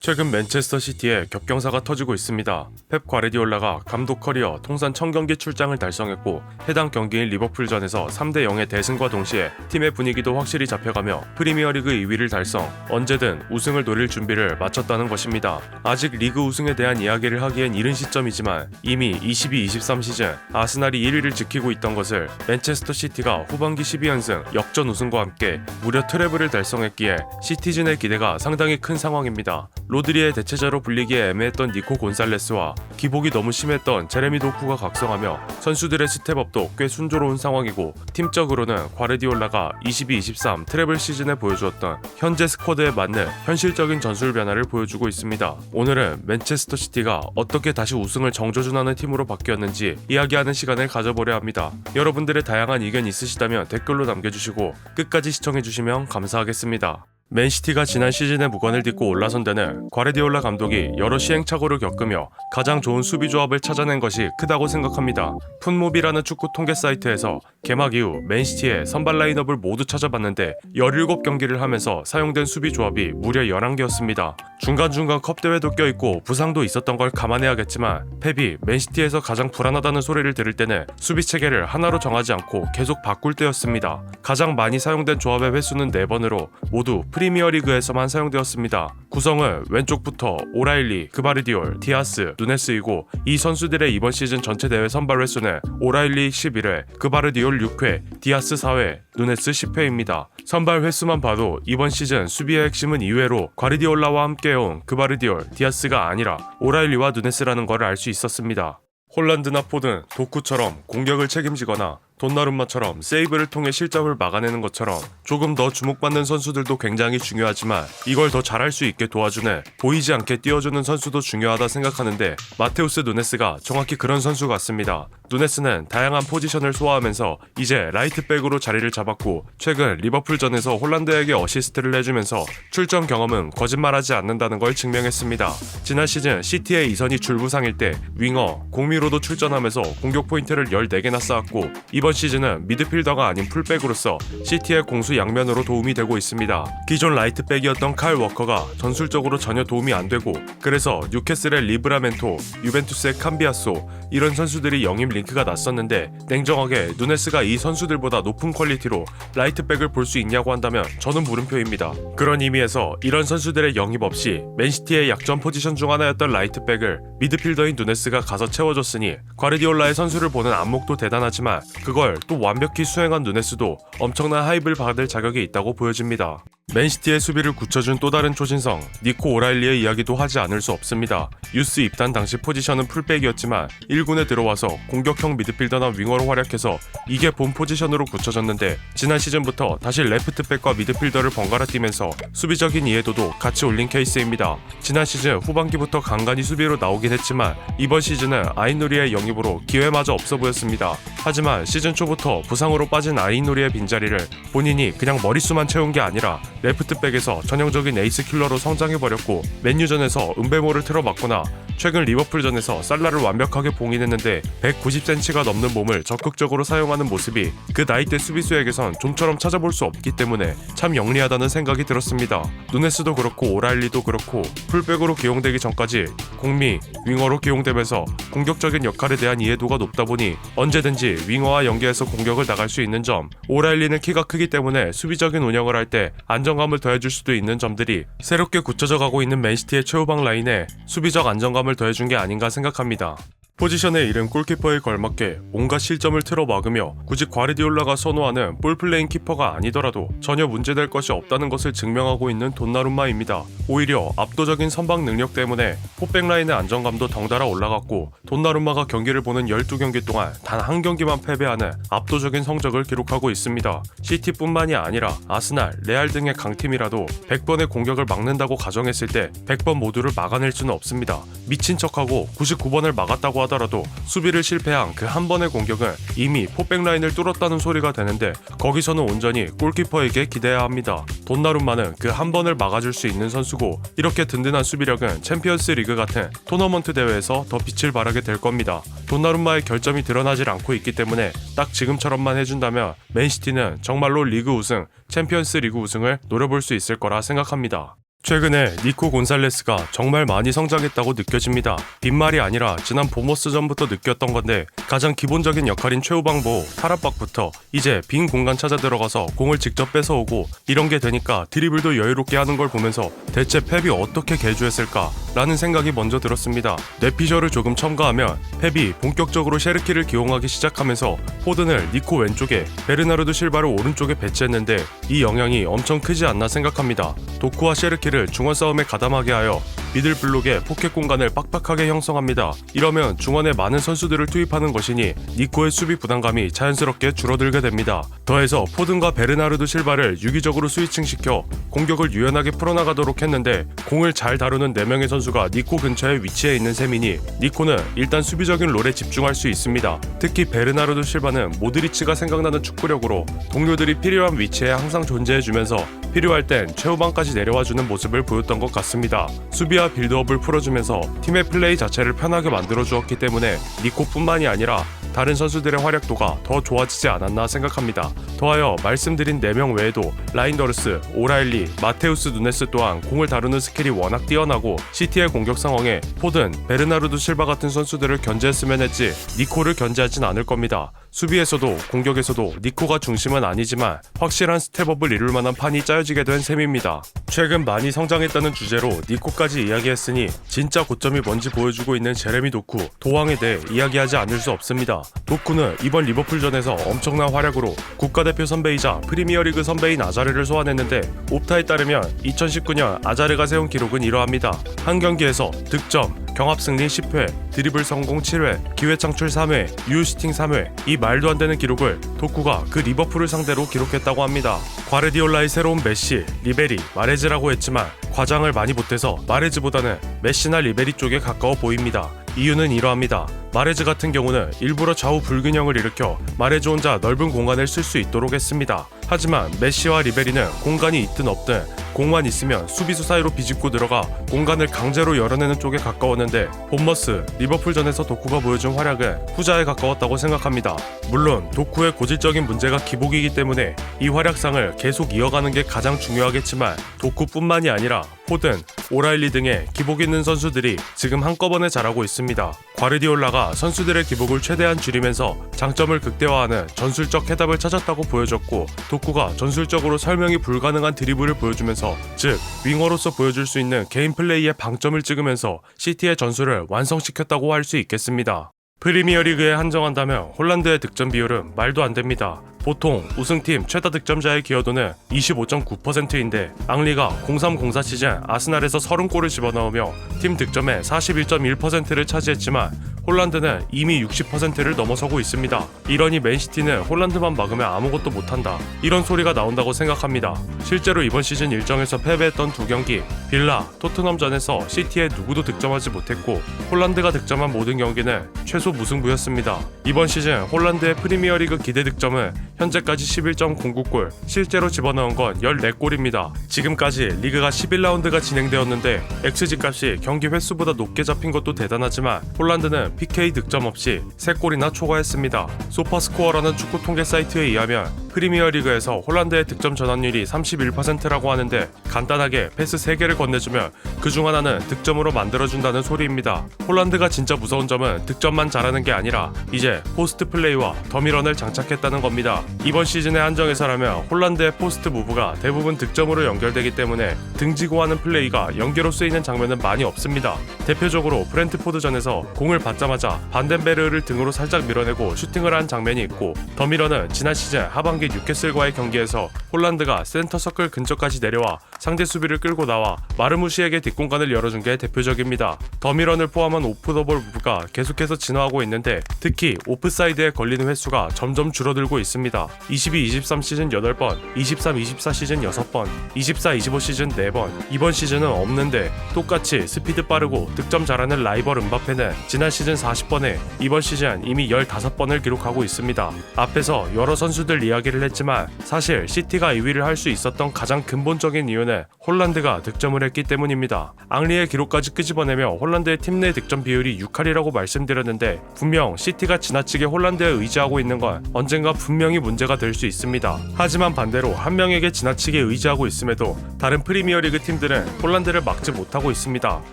최근 맨체스터 시티에 겹경사가 터지고 있습니다. 펩 과르디올라가 감독 커리어 통산 1000경기 출장을 달성했고 해당 경기인 리버풀전에서 3대 0의 대승과 동시에 팀의 분위기도 확실히 잡혀가며 프리미어리그 2위를 달성, 언제든 우승을 노릴 준비를 마쳤다는 것입니다. 아직 리그 우승에 대한 이야기를 하기엔 이른 시점이지만 이미 22-23 시즌 아스날이 1위를 지키고 있던 것을 맨체스터 시티가 후반기 12연승 역전 우승과 함께 무려 트래블을 달성했기에 시티즌의 기대가 상당히 큰 상황입니다. 로드리의 대체자로 불리기에 애매했던 니코 곤살레스와 기복이 너무 심했던 제레미 도쿠가 각성하며 선수들의 스텝업도 꽤 순조로운 상황이고, 팀적으로는 과르디올라가 22-23 트래블 시즌에 보여주었던 현재 스쿼드에 맞는 현실적인 전술 변화를 보여주고 있습니다. 오늘은 맨체스터 시티가 어떻게 다시 우승을 정조준하는 팀으로 바뀌었는지 이야기하는 시간을 가져보려 합니다. 여러분들의 다양한 의견 있으시다면 댓글로 남겨주시고 끝까지 시청해주시면 감사하겠습니다. 맨시티가 지난 시즌에 무관을 딛고 올라선 데는 과르디올라 감독이 여러 시행착오를 겪으며 가장 좋은 수비 조합을 찾아낸 것이 크다고 생각합니다. 풋모비라는 축구 통계 사이트에서 개막 이후 맨시티의 선발 라인업을 모두 찾아봤는데 17경기를 하면서 사용된 수비 조합이 무려 11개였습니다. 중간중간 컵대회도 껴있고 부상도 있었던 걸 감안해야겠지만, 펩이 맨시티에서 가장 불안하다는 소리를 들을 때는 수비 체계를 하나로 정하지 않고 계속 바꿀 때였습니다. 가장 많이 사용된 조합의 횟수는 4번으로 모두 프리미어리그에서만 사용되었습니다. 구성은 왼쪽부터 오라일리, 그바르디올, 디아스, 누네스이고, 이 선수들의 이번 시즌 전체 대회 선발 횟수는 오라일리 11회, 그바르디올 6회, 디아스 4회, 누네스 10회입니다. 선발 횟수만 봐도 이번 시즌 수비의 핵심은 이외로 과르디올라와 함께해온 그바르디올, 디아스가 아니라 오라일리와 누네스라는 걸 알 수 있었습니다. 홀란드나 포든, 도쿠처럼 공격을 책임지거나 돈나룸마처럼 세이브를 통해 실점을 막아내는 것처럼 조금 더 주목받는 선수들도 굉장히 중요하지만, 이걸 더 잘할 수 있게 도와주는, 보이지 않게 띄워주는 선수도 중요하다 생각하는데, 마테우스 누네스가 정확히 그런 선수 같습니다. 누네스는 다양한 포지션을 소화하면서 이제 라이트백으로 자리를 잡았고, 최근 리버풀전에서 홀란드에게 어시스트를 해주면서 출전 경험은 거짓말하지 않는다는 걸 증명했습니다. 지난 시즌 시티의 이선이 줄부상일 때 윙어, 공미로도 출전하면서 공격 포인트를 14개나 쌓았고, 이번 시즌은 미드필더가 아닌 풀백으로서 시티의 공수 양면으로 도움이 되고 있습니다. 기존 라이트백이었던 칼 워커가 전술적으로 전혀 도움이 안 되고, 그래서 뉴캐슬의 리브라멘토, 유벤투스의 캄비아소, 이런 선수들이 영입 링크가 났었는데, 냉정하게 누네스가 이 선수들보다 높은 퀄리티로 라이트백을 볼 수 있냐고 한다면 저는 물음표입니다. 그런 의미에서 이런 선수들의 영입 없이 맨시티의 약점 포지션 중 하나였던 라이트백을 미드필더인 누네스가 가서 채워줬으니, 과르디올라의 선수를 보는 안목도 대단하지만 그걸 또 완벽히 수행한 누네스도 엄청난 하입을 받을 자격이 있다고 보여집니다. 맨시티의 수비를 굳혀준 또 다른 초신성 니코 오라일리의 이야기도 하지 않을 수 없습니다. 유스 입단 당시 포지션은 풀백이었지만 1군에 들어와서 공격형 미드필더나 윙어로 활약해서 이게 본 포지션으로 굳혀졌는데, 지난 시즌부터 다시 레프트백과 미드필더를 번갈아 뛰면서 수비적인 이해도도 같이 올린 케이스입니다. 지난 시즌 후반기부터 간간히 수비로 나오긴 했지만 이번 시즌은 아인누리의 영입으로 기회마저 없어 보였습니다. 하지만 시즌 초부터 부상으로 빠진 아인누리의 빈자리를 본인이 그냥 머릿수만 채운 게 아니라 레프트백에서 전형적인 에이스 킬러로 성장해버렸고, 맨유전에서 은베모를 틀어막거나 최근 리버풀전에서 살라를 완벽하게 봉인했는데 190cm가 넘는 몸을 적극적으로 사용하는 모습이 그 나이대 수비수에게선 좀처럼 찾아볼 수 없기 때문에 참 영리하다는 생각이 들었습니다. 누네스도 그렇고 오라일리도 그렇고 풀백으로 기용되기 전까지 공미, 윙어로 기용되면서 공격적인 역할에 대한 이해도가 높다 보니 언제든지 윙어와 연계해서 공격을 나갈 수 있는 점, 오라일리는 키가 크기 때문에 수비적인 운영을 할 때 안정감을 더해줄 수도 있는 점들이 새롭게 굳혀져 가고 있는 맨시티의 최후방 라인에 수비적 안정감을 더해준 게 아닌가 생각합니다. 포지션의 이름 골키퍼에 걸맞게 온갖 실점을 틀어막으며 굳이 과르디올라가 선호하는 볼플레잉 키퍼가 아니더라도 전혀 문제될 것이 없다는 것을 증명하고 있는 돈나룸마입니다. 오히려 압도적인 선방 능력 때문에 포백 라인의 안정감도 덩달아 올라갔고, 돈나룸마가 경기를 보는 12경기 동안 단 한 경기만 패배하는 압도적인 성적을 기록하고 있습니다. 시티뿐만이 아니라 아스날, 레알 등의 강팀이라도 100번의 공격을 막는다고 가정했을 때 100번 모두를 막아낼 수는 없습니다. 미친 척하고 99번을 막았다고 하더라도 수비를 실패한 그 한 번의 공격은 이미 포백 라인을 뚫었다는 소리가 되는데, 거기서는 온전히 골키퍼에게 기대해야 합니다. 돈나룸마는 그 한 번을 막아줄 수 있는 선수고, 이렇게 든든한 수비력은 챔피언스 리그 같은 토너먼트 대회에서 더 빛을 발하게 될 겁니다. 돈나룸마의 결점이 드러나질 않고 있기 때문에 딱 지금처럼만 해준다면 맨시티는 정말로 리그 우승, 챔피언스 리그 우승을 노려볼 수 있을 거라 생각합니다. 최근에 니코 곤살레스가 정말 많이 성장했다고 느껴집니다. 빈말이 아니라 지난 보머스전부터 느꼈던 건데 가장 기본적인 역할인 최후방보 타락박부터 이제 빈 공간 찾아 들어가서 공을 직접 뺏어오고 이런 게 되니까 드리블도 여유롭게 하는 걸 보면서 대체 펩이 어떻게 개조했을까 라는 생각이 먼저 들었습니다. 뇌피셜을 조금 첨가하면 펩이 본격적으로 셰르키를 기용하기 시작하면서 포든을 니코 왼쪽에 베르나르도 실바를 오른쪽에 배치했는데 이 영향이 엄청 크지 않나 생각합니다. 도쿠와 셰르키를 중원 싸움에 가담하게 하여 미들블록에 포켓 공간을 빡빡하게 형성합니다. 이러면 중원에 많은 선수들을 투입하는 것이니 니코의 수비 부담감이 자연스럽게 줄어들게 됩니다. 더해서 포든과 베르나르도 실바를 유기적으로 스위칭시켜 공격을 유연하게 풀어나가도록 했는데 공을 잘 다루는 4명의 선수가 니코 근처에 위치해 있는 셈이니 니코는 일단 수비적인 롤에 집중할 수 있습니다. 특히 베르나르도 실바는 모드리치가 생각나는 축구력으로 동료들이 필요한 위치에 항상 존재해주면서 필요할 땐 최후방까지 내려와주는 모습을 보였던 것 같습니다. 수비와 빌드업을 풀어주면서 팀의 플레이 자체를 편하게 만들어주었기 때문에 니코뿐만이 아니라 다른 선수들의 활약도가 더 좋아지지 않았나 생각합니다. 더하여 말씀드린 4명 외에도 라인더르스, 오라일리, 마테우스 누네스 또한 공을 다루는 스킬이 워낙 뛰어나고 시티의 공격 상황에 포든, 베르나르도 실바 같은 선수들을 견제했으면 했지 니코를 견제하진 않을 겁니다. 수비에서도 공격에서도 니코가 중심은 아니지만 확실한 스텝업을 이룰 만한 판이 짜여지게 된 셈입니다. 최근 많이 성장했다는 주제로 니코까지 이야기했으니 진짜 고점이 뭔지 보여주고 있는 제레미 도쿠, 도왕에 대해 이야기하지 않을 수 없습니다. 도쿠는 이번 리버풀전에서 엄청난 활약으로 국가대표 선배이자 프리미어리그 선배인 아자르를 소환했는데 옵타에 따르면 2019년 아자르가 세운 기록은 이러합니다. 한 경기에서 득점, 경합승리 10회, 드리블 성공 7회, 기회 창출 3회, 유슈팅 3회 이 말도 안 되는 기록을 도쿠가 그 리버풀을 상대로 기록했다고 합니다. 과르디올라의 새로운 메시, 리베리, 마레즈라고 했지만 과장을 많이 못해서 마레즈보다는 메시나 리베리 쪽에 가까워 보입니다. 이유는 이러합니다. 마레즈 같은 경우는 일부러 좌우 불균형을 일으켜 마레즈 혼자 넓은 공간을 쓸 수 있도록 했습니다. 하지만 메시와 리베리는 공간이 있든 없든 공만 있으면 수비수 사이로 비집고 들어가 공간을 강제로 열어내는 쪽에 가까웠는데 본머스, 리버풀전에서 도쿠가 보여준 활약은 후자에 가까웠다고 생각합니다. 물론 도쿠의 고질적인 문제가 기복이기 때문에 이 활약상을 계속 이어가는 게 가장 중요하겠지만 도쿠뿐만이 아니라 포든, 오라일리 등의 기복 있는 선수들이 지금 한꺼번에 잘하고 있습니다. 과르디올라가 선수들의 기복을 최대한 줄이면서 장점을 극대화하는 전술적 해답을 찾았다고 보여줬고 도쿠가 전술적으로 설명이 불가능한 드리블을 보여주면서 즉 윙어로서 보여줄 수 있는 개인 플레이의 방점을 찍으면서 시티의 전술을 완성시켰다고 할 수 있겠습니다. 프리미어리그에 한정한다면 홀란드의 득점 비율은 말도 안 됩니다. 보통 우승팀 최다 득점자의 기여도는 25.9%인데 앙리가 03-04 시즌 아스날에서 30골을 집어넣으며 팀 득점의 41.1%를 차지했지만 홀란드는 이미 60%를 넘어서고 있습니다. 이러니 맨시티는 홀란드만 막으면 아무것도 못한다. 이런 소리가 나온다고 생각합니다. 실제로 이번 시즌 일정에서 패배했던 2경기 빌라, 토트넘전에서 시티에 누구도 득점하지 못했고 홀란드가 득점한 모든 경기는 최소 무승부였습니다. 이번 시즌 홀란드의 프리미어리그 기대 득점은 현재까지 11.09골, 실제로 집어넣은 건 14골입니다. 지금까지 리그가 11라운드가 진행되었는데 XG 값이 경기 횟수보다 높게 잡힌 것도 대단하지만 홀란드는 PK 득점 없이 3골이나 초과했습니다. 소파스코어라는 축구 통계 사이트에 의하면 프리미어리그에서 홀란드의 득점 전환율이 31%라고 하는데 간단하게 패스 3개를 건네주면 그중 하나는 득점으로 만들어준다는 소리입니다. 홀란드가 진짜 무서운 점은 득점만 잘하는 게 아니라 이제 포스트 플레이와 더미런을 장착했다는 겁니다. 이번 시즌에 한정해서라면 홀란드의 포스트 무브가 대부분 득점으로 연결되기 때문에 등지고 하는 플레이가 연계로 쓰이는 장면은 많이 없습니다. 대표적으로 브렌트포드전에서 공을 받자마자 반덴베르를 등으로 살짝 밀어내고 슈팅을 한 장면이 있고 더미런은 지난 시즌 하반기 뉴캐슬과의 경기에서 홀란드가 센터 서클 근처까지 내려와 상대 수비를 끌고 나와 마르무시에게 뒷공간을 열어준 게 대표적입니다. 더미런을 포함한 오프 더 볼 무브가 계속해서 진화하고 있는데 특히 오프사이드에 걸리는 횟수가 점점 줄어들고 있습니다. 22-23 시즌 8번, 23-24 시즌 6번, 24-25 시즌 4번, 이번 시즌은 없는데 똑같이 스피드 빠르고 득점 잘하는 라이벌 음바페는 지난 시즌 40번에 이번 시즌 이미 15번을 기록하고 있습니다. 앞에서 여러 선수들 이야기를 했지만 사실 시티가 2위를 할 수 있었던 가장 근본적인 이유는 홀란드가 득점을 했기 때문입니다. 앙리의 기록까지 끄집어내며 홀란드의 팀 내 득점 비율이 6할이라고 말씀드렸는데 분명 시티가 지나치게 홀란드에 의지하고 있는 건 언젠가 분명히 문제가 될 수 있습니다. 하지만 반대로 한 명에게 지나치게 의지하고 있음에도 다른 프리미어리그 팀들은 홀란드를 막지 못하고 있습니다.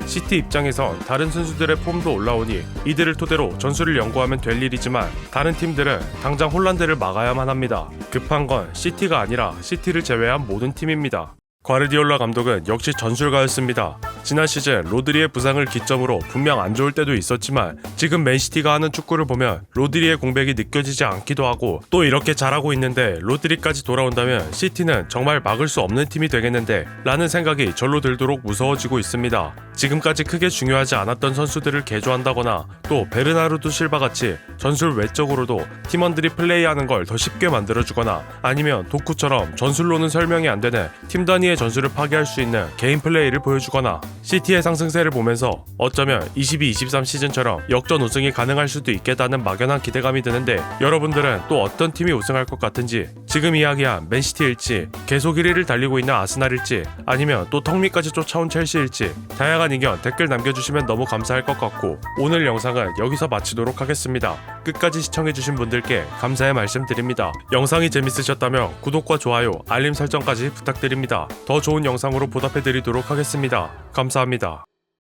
시티 입장에선 다른 선수들의 폼도 올라오니 이들을 토대로 전술을 연구하면 될 일이지만 다른 팀들은 당장 홀란드를 막아야만 합니다. 급한 건 시티가 아니라 시티를 제외한 모든 팀입니다. 과르디올라 감독은 역시 전술가였습니다. 지난 시즌 로드리의 부상을 기점으로 분명 안 좋을 때도 있었지만 지금 맨시티가 하는 축구를 보면 로드리의 공백이 느껴지지 않기도 하고 또 이렇게 잘하고 있는데 로드리까지 돌아온다면 시티는 정말 막을 수 없는 팀이 되겠는데 라는 생각이 절로 들도록 무서워지고 있습니다. 지금까지 크게 중요하지 않았던 선수들을 개조한다거나 또 베르나르도 실바같이 전술 외적으로도 팀원들이 플레이하는 걸 더 쉽게 만들어주거나 아니면 도쿠처럼 전술로는 설명이 안 되는 팀 단위의 전술을 파괴할 수 있는 개인 플레이를 보여주거나 시티의 상승세를 보면서 어쩌면 22-23 시즌처럼 역전 우승이 가능할 수도 있겠다는 막연한 기대감이 드는데 여러분들은 또 어떤 팀이 우승할 것 같은지 지금 이야기한 맨시티일지 계속 1위를 달리고 있는 아스날일지 아니면 또 턱밑까지 쫓아온 첼시일지 다양한 의견 댓글 남겨주시면 너무 감사할 것 같고 오늘 영상은 여기서 마치도록 하겠습니다. 끝까지 시청해주신 분들께 감사의 말씀 드립니다. 영상이 재밌으셨다면 구독과 좋아요, 알림 설정까지 부탁드립니다. 더 좋은 영상으로 보답해드리도록 하겠습니다. 감사합니다.